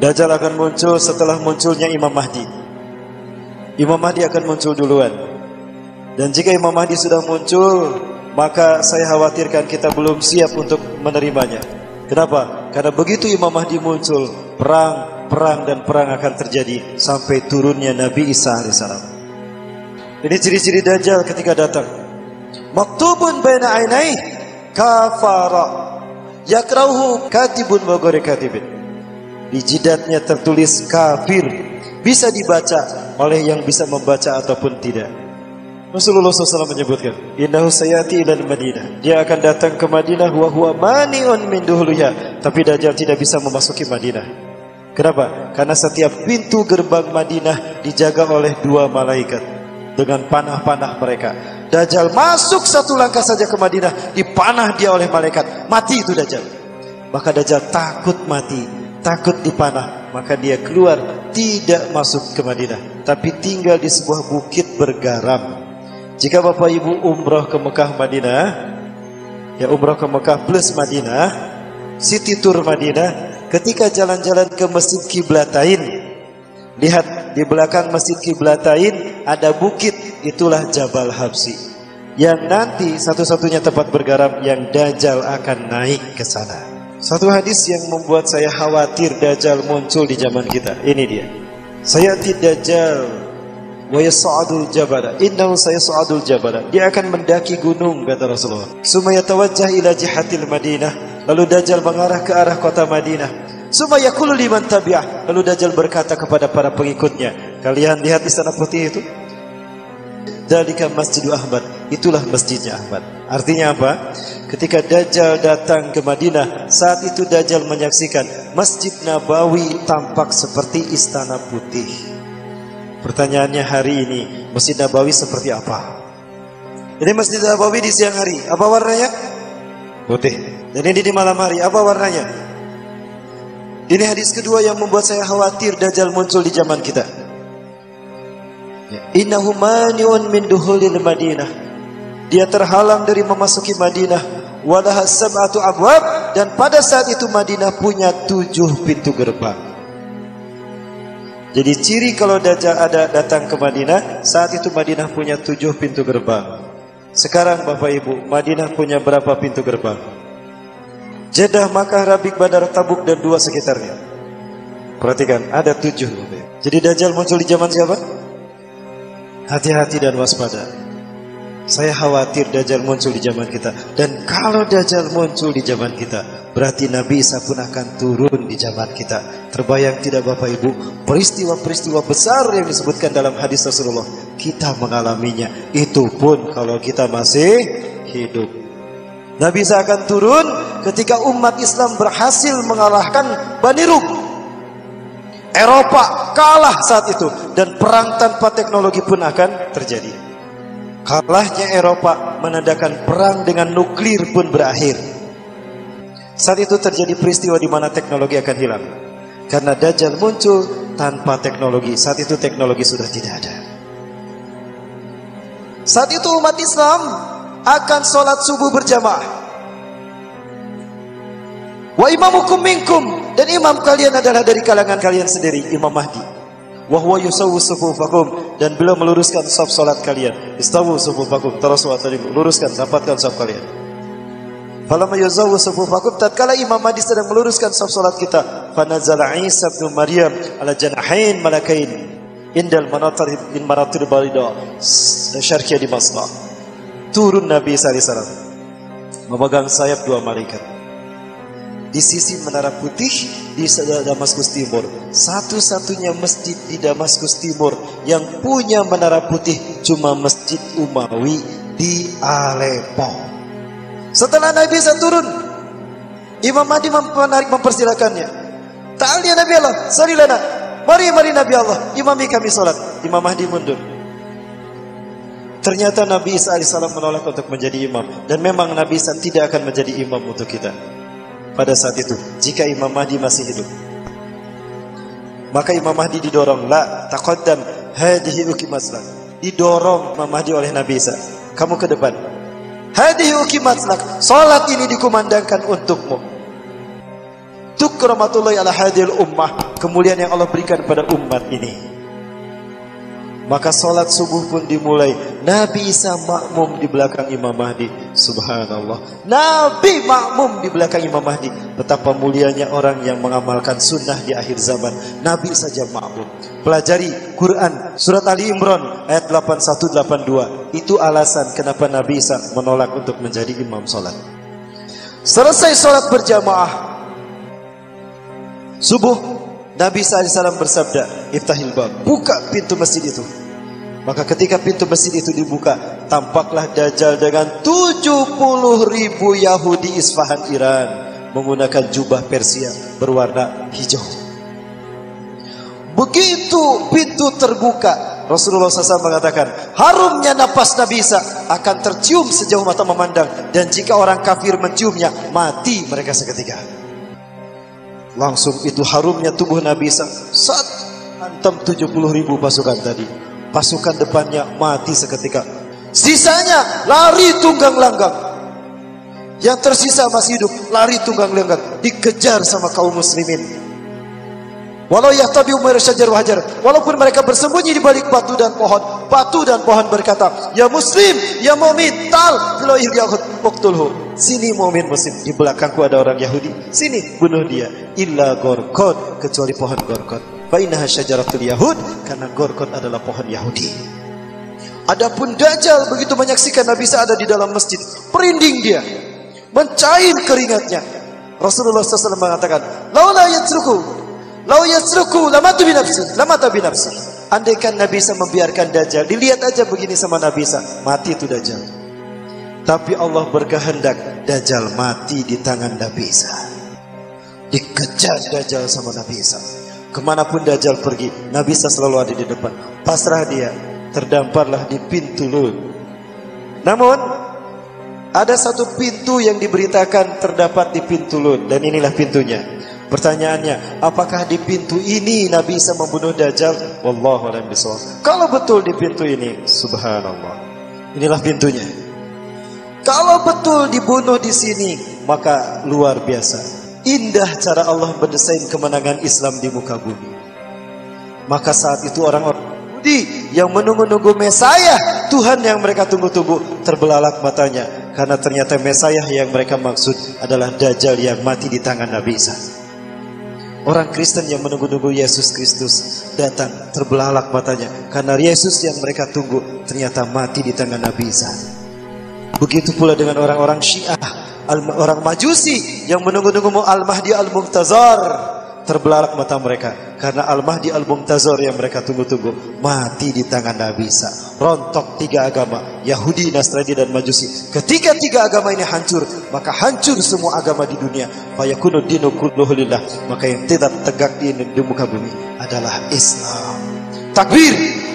Dajjal akan muncul setelah munculnya Imam Mahdi. Imam Mahdi akan muncul duluan. Dan jika Imam Mahdi sudah muncul, maka saya khawatirkan kita belum siap untuk menerimanya. Kenapa? Karena begitu Imam Mahdi muncul, perang akan terjadi sampai turunnya Nabi Isa alaihissalam. Ini ciri-ciri Dajjal ketika datang. Maktubun baina ainai kafara yakrahu katibun wa ghairu katibin. Di jidatnya tertulis kafir, bisa dibaca oleh yang bisa membaca ataupun tidak. Rasulullah SAW menyebutkan, innahu sayati ilal Madinah. Dia akan datang ke Madinah wa huwa mani'un min duhliha. Tapi Dajjal tidak bisa memasuki Madinah. Kenapa? Karena setiap pintu gerbang Madinah dijaga oleh 2 malaikat dengan panah-panah mereka. Dajjal masuk 1 langkah saja ke Madinah, dipanah dia oleh malaikat. Mati itu Dajjal. Maka Dajjal takut mati, takut dipanah. Maka dia keluar, tidak masuk ke Madinah, tapi tinggal di sebuah bukit bergaram. Jika Bapak Ibu umrah ke Mekah Madinah, ya umrah ke Mekah plus Madinah, city tour Madinah, ketika jalan-jalan ke Masjid Qiblatain, lihat di belakang Masjid Qiblatain ada bukit, itulah Jabal Habsi. Yang nanti satu-satunya tempat bergaram yang Dajjal akan naik ke sana. Satu hadis yang membuat saya khawatir Dajjal muncul di zaman kita. Ini dia. Sayati Dajjal wa yas'adul jabala, innahu sayas'adul jabala. Dia akan mendaki gunung, kata Rasulullah. Summa yatawajjah ila jihatil Madinah, lalu Dajjal mengarah ke arah kota Madinah. Summa yaqulu liman tabi'ah, lalu Dajjal berkata kepada para pengikutnya, kalian lihat istana putih itu? Dzalika Masjidu Ahmad, itulah masjidnya Ahmad. Artinya apa? Ketika Dajjal datang ke Madinah, saat itu Dajjal menyaksikan Masjid Nabawi tampak seperti istana putih. Pertanyaannya hari ini, Masjid Nabawi seperti apa? Ini Masjid Nabawi di siang hari, apa warnanya? Putih. Dan ini di malam hari, apa warnanya? Ini hadis kedua yang membuat saya khawatir Dajjal muncul di zaman kita. Innahu mani'un min duhulil Madinah. Dia terhalang dari memasuki Madinah. Walaha sab'atu abwab, dan pada saat itu Madinah punya 7 pintu gerbang. Jadi ciri kalau Dajjal ada datang ke Madinah, saat itu Madinah punya 7 pintu gerbang. Sekarang Bapak Ibu, Madinah punya berapa pintu gerbang? Jeddah, Makkah, Rabik, Badar, Tabuk, dan 2 sekitarnya. Perhatikan, ada 7. Jadi Dajjal muncul di zaman siapa? Hati-hati dan waspada. Saya khawatir Dajjal muncul di zaman kita. Dan kalau Dajjal muncul di zaman kita, berarti Nabi Isa pun akan turun di zaman kita. Terbayang tidak Bapak Ibu, peristiwa-peristiwa besar yang disebutkan dalam hadis Rasulullah, kita mengalaminya. Itu pun kalau kita masih hidup. Nabi Isa akan turun ketika umat Islam berhasil mengalahkan Bani Rum. Eropa kalah saat itu, dan perang tanpa teknologi pun akan terjadi. Kalahnya Eropa menandakan perang dengan nuklir pun berakhir. Saat itu terjadi peristiwa di mana teknologi akan hilang. Karena Dajjal muncul tanpa teknologi. Saat itu teknologi sudah tidak ada. Saat itu umat Islam akan sholat subuh berjamaah. Wa imamukum minkum, dan imam kalian adalah dari kalangan kalian sendiri, Imam Mahdi. Wa huwa yusawwu sufufakum, dan beliau meluruskan saf salat kalian. Istawu sufufakum, tarasu atarimu, luruskan, rapatkan saf kalian. Falamma yuzawwu sufufakum, tatkala Imam Mahdi sedang meluruskan saf salat kita, fanazala Isa bin Maryam ala janahain malakain indal manatir bin maratir balida syarqiyah di Masqa. Turun Nabi sallallahu alaihi wasallam memegang sayap 2 malaikat. Di sisi Menara Putih di Damaskus Timur. Satu-satunya masjid di Damaskus Timur yang punya Menara Putih cuma Masjid Umawi di Aleppo. Setelah Nabi Isa turun, Imam Mahdi mempersilakannya. Ta'al ya Nabi Allah, salli lana. Mari Nabi Allah, imami kami salat. Imam Mahdi mundur. Ternyata Nabi Isa alaihissalam menolak untuk menjadi imam, dan memang Nabi Isa tidak akan menjadi imam untuk kita pada saat itu jika Imam Mahdi masih hidup. Maka Imam Mahdi didorong, la taqaddam hadhihi ukimatlak. Didorong Imam Mahdi oleh Nabi Isa, kamu ke depan. Hadhihi ukimatlak, salat ini dikumandangkan untukmu. Tuk rahmatullahi ala hadil ummah, kemuliaan yang Allah berikan pada umat ini. Maka sholat subuh pun dimulai. Nabi Isa makmum di belakang Imam Mahdi. Subhanallah, Nabi makmum di belakang Imam Mahdi. Betapa mulianya orang yang mengamalkan sunnah di akhir zaman. Nabi saja makmum. Pelajari Quran surat Ali Imran ayat 8182. Itu alasan kenapa Nabi Isa menolak untuk menjadi imam sholat. Selesai sholat berjamaah subuh, Nabi SAW bersabda, "Iftahil bab," buka pintu masjid itu. Maka ketika pintu masjid itu dibuka, tampaklah Dajjal dengan 70.000 Yahudi Isfahan Iran menggunakan jubah Persia berwarna hijau. Begitu pintu terbuka, Rasulullah SAW mengatakan, harumnya napas Nabi Isa akan tercium sejauh mata memandang, dan jika orang kafir menciumnya, mati mereka seketika. Langsung itu harumnya tubuh Nabi Isa saat hantam 70.000 pasukan tadi. Pasukan depannya mati seketika. Sisanya lari tunggang langgang. Yang tersisa masih hidup, lari tunggang langgang, dikejar sama kaum muslimin. Walau yahtabi'u min syajar wa hajar, walaupun mereka bersembunyi di balik batu dan pohon berkata, "Ya muslim, ya mu'min, tal filoih yahud uqtulhu." Sini mu'min muslim, di belakangku ada orang Yahudi, sini bunuh dia. Illa gorkot, kecuali pohon gorkot. Fa innaha syajaratul yahud, karena gorkot adalah pohon Yahudi. Adapun Dajjal begitu menyaksikan Nabi Isa ada di dalam masjid, perinding dia, mencair keringatnya. Rasulullah SAW mengatakan, "Laula yasruku lamatu binafsi." Andaikan Nabi Isa membiarkan Dajjal, dilihat aja begini sama Nabi Isa, mati itu Dajjal. Tapi Allah berkehendak Dajjal mati di tangan Nabi Isa. Dikejar Dajjal sama Nabi Isa. Kemanapun Dajjal pergi, Nabi Isa selalu ada di depan. Pasrah dia, terdamparlah di pintu Lut. Namun ada satu pintu yang diberitakan terdapat di pintu Lut, dan inilah pintunya. Pertanyaannya, apakah di pintu ini Nabi Isa membunuh Dajjal? Wallahu a'lam bishawab. Kalau betul di pintu ini, subhanallah, inilah pintunya. Kalau betul dibunuh di sini, maka luar biasa. Indah cara Allah mendesain kemenangan Islam di muka bumi. Maka saat itu orang-orang Yahudi yang menunggu-nunggu Mesayah, Tuhan yang mereka tunggu-tunggu, terbelalak matanya. Karena ternyata Mesayah yang mereka maksud adalah Dajjal yang mati di tangan Nabi Isa. Orang Kristen yang menunggu-nunggu Yesus Kristus datang, terbelalak matanya. Karena Yesus yang mereka tunggu ternyata mati di tangan Nabi Isa. Begitu pula dengan orang-orang Syiah, orang Majusi yang menunggu-nunggu Al-Mahdi Al-Muntazar, terbelalak mata mereka karena Al-Mahdi Al-Muntazar yang mereka tunggu-tunggu mati di tangan Nabi Isa. Rontok tiga agama, Yahudi, Nasrani dan Majusi. Ketika tiga agama ini hancur, maka hancur semua agama di dunia. Fayakunu dinu kulluhu lillah, maka yang tidak tegak di muka bumi adalah Islam. Takbir.